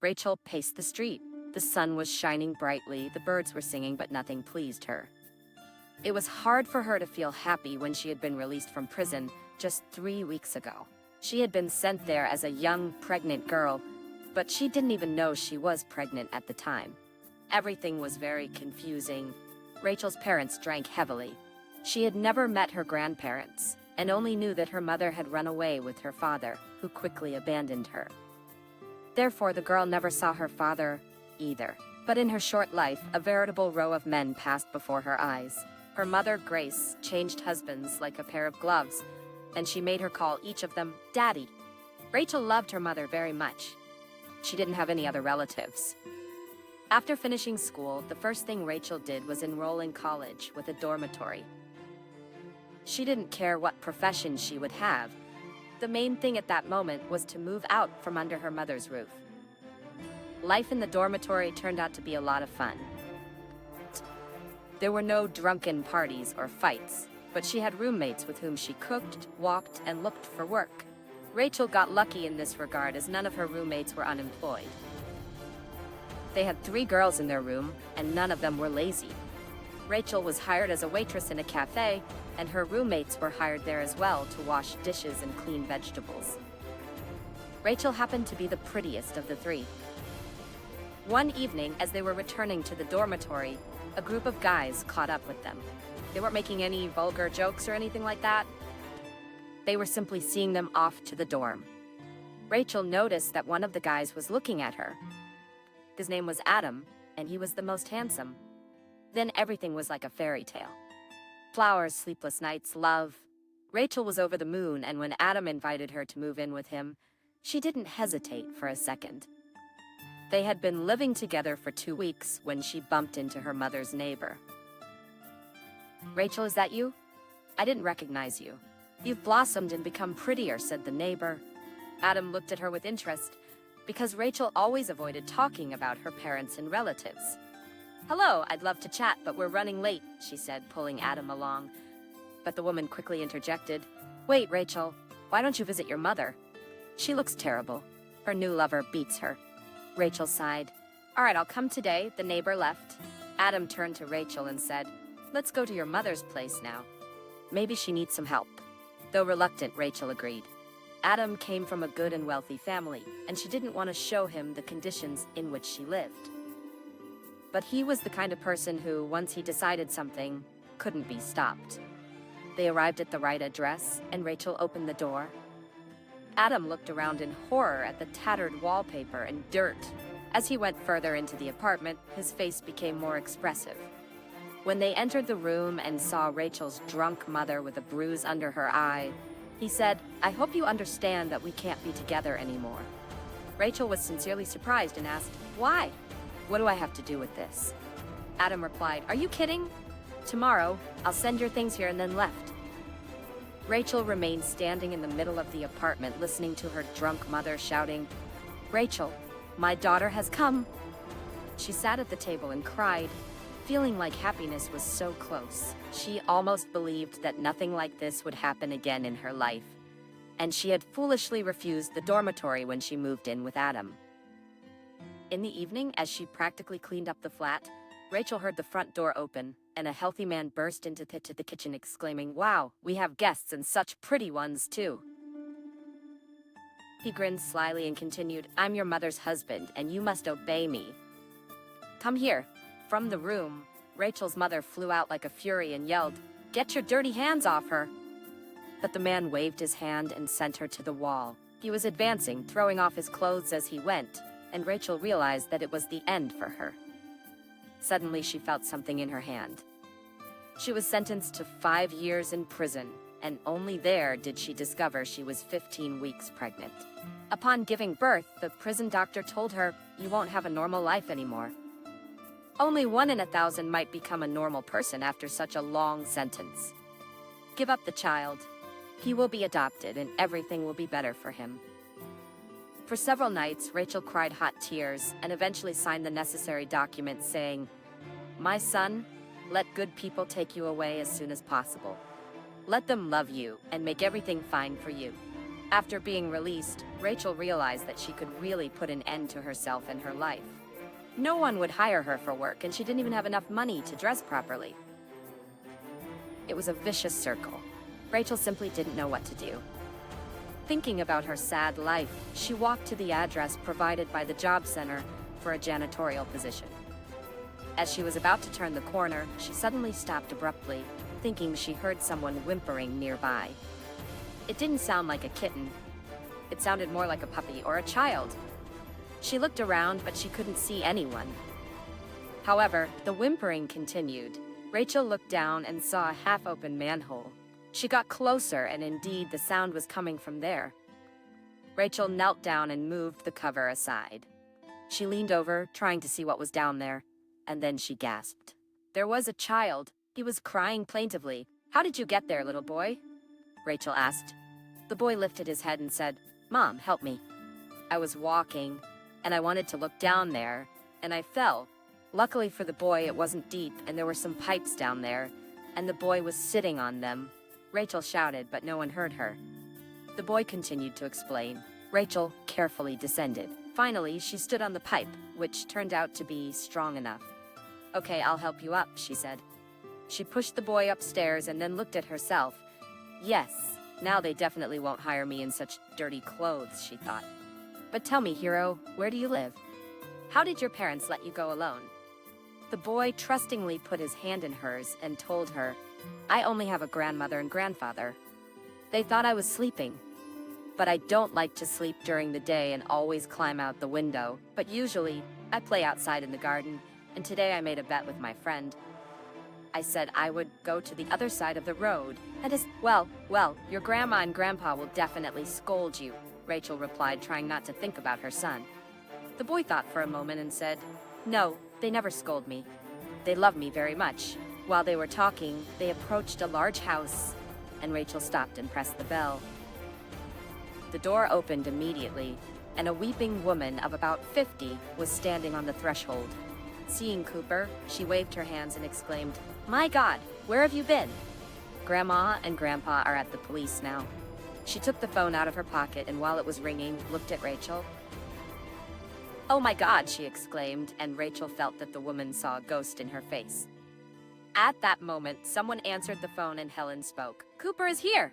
Rachel paced the street. The sun was shining brightly, the birds were singing, but nothing pleased her. It was hard for her to feel happy when she had been released from prison just 3 weeks ago. She had been sent there as a young, pregnant girl, but she didn't even know she was pregnant at the time. Everything was very confusing. Rachel's parents drank heavily. She had never met her grandparents, and only knew that her mother had run away with her father, who quickly abandoned her. Therefore, the girl never saw her father either. But in her short life, a veritable row of men passed before her eyes. Her mother, Grace, changed husbands like a pair of gloves, and she made her call each of them Daddy. Rachel loved her mother very much. She didn't have any other relatives. After finishing school, the first thing Rachel did was enroll in college with a dormitory. She didn't care what profession she would have. The main thing at that moment was to move out from under her mother's roof. Life in the dormitory turned out to be a lot of fun. There were no drunken parties or fights, but she had roommates with whom she cooked, walked, and looked for work. Rachel got lucky in this regard as none of her roommates were unemployed. They had 3 girls in their room, and none of them were lazy. Rachel was hired as a waitress in a cafe, and her roommates were hired there as well to wash dishes and clean vegetables. Rachel happened to be the prettiest of the 3. One evening, as they were returning to the dormitory, a group of guys caught up with them. They weren't making any vulgar jokes or anything like that. They were simply seeing them off to the dorm. Rachel noticed that one of the guys was looking at her. His name was Adam, and he was the most handsome. Then everything was like a fairy tale. Flowers, sleepless nights, love. Rachel was over the moon, and when Adam invited her to move in with him, she didn't hesitate for a second. They had been living together for 2 weeks when she bumped into her mother's neighbor. "Rachel, is that you? I didn't recognize you. You've blossomed and become prettier," said the neighbor. Adam looked at her with interest, because Rachel always avoided talking about her parents and relatives. "Hello, I'd love to chat, but we're running late," she said, pulling Adam along. But the woman quickly interjected, "Wait, Rachel, why don't you visit your mother? She looks terrible. Her new lover beats her." Rachel sighed. "All right, I'll come today." The neighbor left. Adam turned to Rachel and said, "Let's go to your mother's place now. Maybe she needs some help." Though reluctant, Rachel agreed. Adam came from a good and wealthy family, and she didn't want to show him the conditions in which she lived. But he was the kind of person who, once he decided something, couldn't be stopped. They arrived at the right address, and Rachel opened the door. Adam looked around in horror at the tattered wallpaper and dirt. As he went further into the apartment, his face became more expressive. When they entered the room and saw Rachel's drunk mother with a bruise under her eye, he said, "I hope you understand that we can't be together anymore." Rachel was sincerely surprised and asked, "Why? What do I have to do with this?" Adam replied, "Are you kidding? Tomorrow, I'll send your things here," and then left. Rachel remained standing in the middle of the apartment, listening to her drunk mother shouting, "Rachel, my daughter has come." She sat at the table and cried, feeling like happiness was so close. She almost believed that nothing like this would happen again in her life, and she had foolishly refused the dormitory when she moved in with Adam. In the evening, as she practically cleaned up the flat, Rachel heard the front door open, and a healthy man burst into the kitchen exclaiming, "Wow, we have guests and such pretty ones too." He grinned slyly and continued, "I'm your mother's husband, and you must obey me. Come here." From the room, Rachel's mother flew out like a fury and yelled, "Get your dirty hands off her!" But the man waved his hand and sent her to the wall. He was advancing, throwing off his clothes as he went, and Rachel realized that it was the end for her. Suddenly, she felt something in her hand. She was sentenced to 5 years in prison, and only there did she discover she was 15 weeks pregnant. Upon giving birth, the prison doctor told her, "You won't have a normal life anymore." Only 1 in 1,000 might become a normal person after such a long sentence. Give up the child. He will be adopted, and everything will be better for him. For several nights, Rachel cried hot tears and eventually signed the necessary document saying, "My son, let good people take you away as soon as possible. Let them love you and make everything fine for you." After being released, Rachel realized that she could really put an end to herself and her life. No one would hire her for work, and she didn't even have enough money to dress properly. It was a vicious circle. Rachel simply didn't know what to do. Thinking about her sad life, she walked to the address provided by the job center for a janitorial position. As she was about to turn the corner, she suddenly stopped abruptly, thinking she heard someone whimpering nearby. It didn't sound like a kitten. It sounded more like a puppy or a child. She looked around, but she couldn't see anyone. However, the whimpering continued. Rachel looked down and saw a half-open manhole. She got closer, and indeed, the sound was coming from there. Rachel knelt down and moved the cover aside. She leaned over, trying to see what was down there, and then she gasped. There was a child. He was crying plaintively. "How did you get there, little boy?" Rachel asked. The boy lifted his head and said, "Mom, help me. I was walking, and I wanted to look down there, and I fell. Luckily for the boy, it wasn't deep, and there were some pipes down there, and the boy was sitting on them." Rachel shouted, but no one heard her. The boy continued to explain. Rachel carefully descended. Finally, she stood on the pipe, which turned out to be strong enough. "Okay, I'll help you up," she said. She pushed the boy upstairs and then looked at herself. "Yes, now they definitely won't hire me in such dirty clothes," she thought. "But tell me, hero, where do you live? How did your parents let you go alone?" The boy trustingly put his hand in hers and told her, "I only have a grandmother and grandfather. They thought I was sleeping. But I don't like to sleep during the day and always climb out the window. But usually, I play outside in the garden, and today I made a bet with my friend. I said I would go to the other side of the road, and well, your grandma and grandpa will definitely scold you," Rachel replied, trying not to think about her son. The boy thought for a moment and said, "No, they never scold me. They love me very much." While they were talking, they approached a large house, and Rachel stopped and pressed the bell. The door opened immediately, and a weeping woman of about 50 was standing on the threshold. Seeing Cooper, she waved her hands and exclaimed, "My God, where have you been?" "Grandma and Grandpa are at the police now." She took the phone out of her pocket and while it was ringing, looked at Rachel. "Oh my God," she exclaimed, and Rachel felt that the woman saw a ghost in her face. At that moment, someone answered the phone and Helen spoke. "Cooper is here!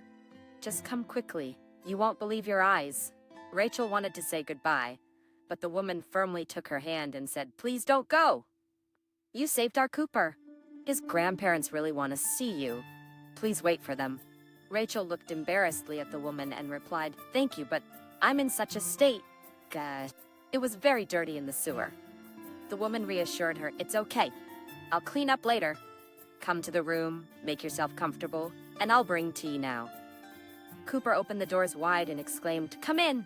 Just come quickly. You won't believe your eyes." Rachel wanted to say goodbye, but the woman firmly took her hand and said, "Please don't go. You saved our Cooper. His grandparents really want to see you. Please wait for them." Rachel looked embarrassedly at the woman and replied, "Thank you, but I'm in such a state. Gosh, it was very dirty in the sewer." The woman reassured her, "It's okay. I'll clean up later. Come to the room, make yourself comfortable, and I'll bring tea now." Cooper opened the doors wide and exclaimed, "Come in!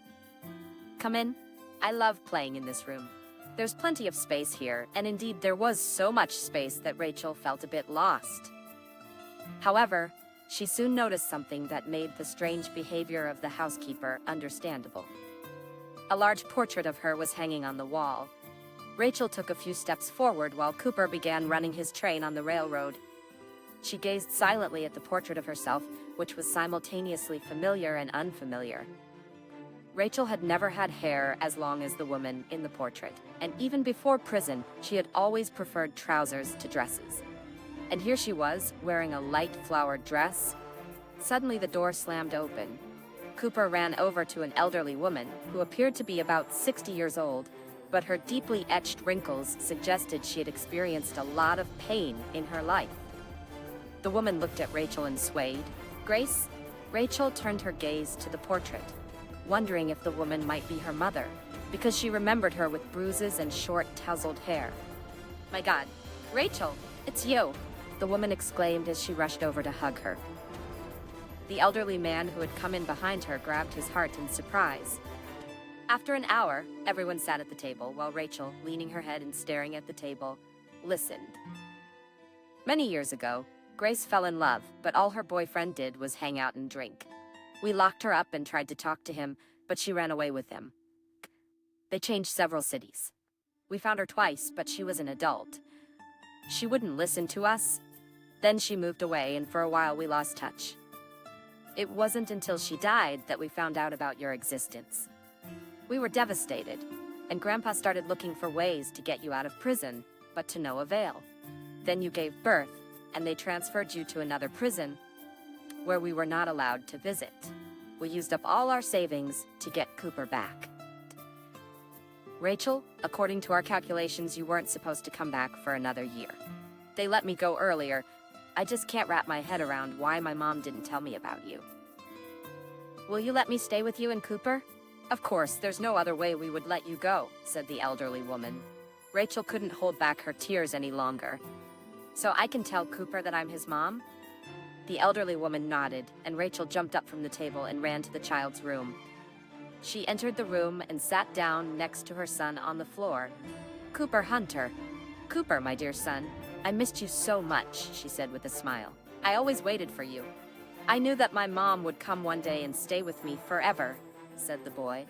Come in. I love playing in this room. There's plenty of space here, and indeed there was so much space that Rachel felt a bit lost. However, she soon noticed something that made the strange behavior of the housekeeper understandable. A large portrait of her was hanging on the wall. Rachel took a few steps forward while Cooper began running his train on the railroad. She gazed silently at the portrait of herself, which was simultaneously familiar and unfamiliar. Rachel had never had hair as long as the woman in the portrait, and even before prison, she had always preferred trousers to dresses. And here she was, wearing a light flowered dress. Suddenly the door slammed open. Cooper ran over to an elderly woman, who appeared to be about 60 years old, but her deeply etched wrinkles suggested she had experienced a lot of pain in her life. The woman looked at Rachel and swayed. "Grace?" Rachel turned her gaze to the portrait, wondering if the woman might be her mother, because she remembered her with bruises and short, tousled hair. "My God, Rachel, it's you!" the woman exclaimed as she rushed over to hug her. The elderly man who had come in behind her grabbed his heart in surprise. After an hour, everyone sat at the table, while Rachel, leaning her head and staring at the table, listened. Many years ago, Grace fell in love, but all her boyfriend did was hang out and drink. We locked her up and tried to talk to him, but she ran away with him. They changed several cities. We found her twice, but she was an adult. She wouldn't listen to us. Then she moved away, and for a while we lost touch. It wasn't until she died that we found out about your existence. We were devastated, and Grandpa started looking for ways to get you out of prison, but to no avail. Then you gave birth, and they transferred you to another prison, where we were not allowed to visit. We used up all our savings to get Cooper back. Rachel, according to our calculations, you weren't supposed to come back for another year. They let me go earlier. I just can't wrap my head around why my mom didn't tell me about you. Will you let me stay with you and Cooper? Of course, there's no other way we would let you go, said the elderly woman. Rachel couldn't hold back her tears any longer. So I can tell Cooper that I'm his mom? The elderly woman nodded, and Rachel jumped up from the table and ran to the child's room. She entered the room and sat down next to her son on the floor. Cooper Hunter. Cooper, my dear son, I missed you so much, she said with a smile. I always waited for you. I knew that my mom would come one day and stay with me forever, said the boy.